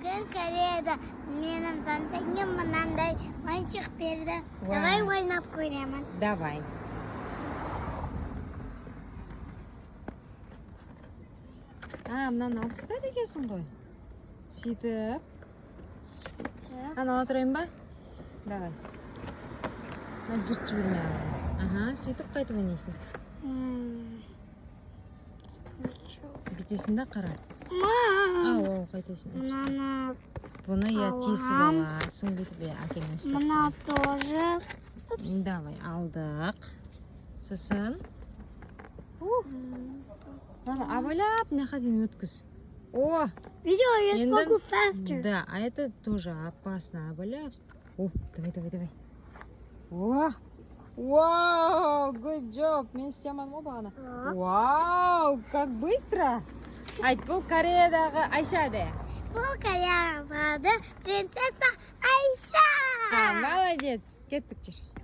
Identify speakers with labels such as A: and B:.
A: Bugün Kore'de benim sanatım mınандай oyuncak berdi. Давай oynab ko'ramiz.
B: Давай. Мынаны алып тастайды екенсің ғой. Сөйтіп. Ана отырайын ба? Давай. Жыртып жіберме. Ага, сөйтіп қайтып ойнайсың. Битесін де қара. Ау, қайтасың. Бұны тесіп аласың бүйтіп әкең өстіп.
A: Мына тоже.
B: Давай, алдық. Сосын. Ладно, абайлап мына дейін өткіз. О!
A: Видео я смогу faster.
B: Да, а это тоже опасно. Абайлап. О, давай. О! Вау, good job. Мен істемадым ғой бағана. Вау, как быстро. Айт, бұл Кореядағы Айша де.
A: Бұл Кореядағы принцесса Айша.
B: Молодец. Кеттік жүр.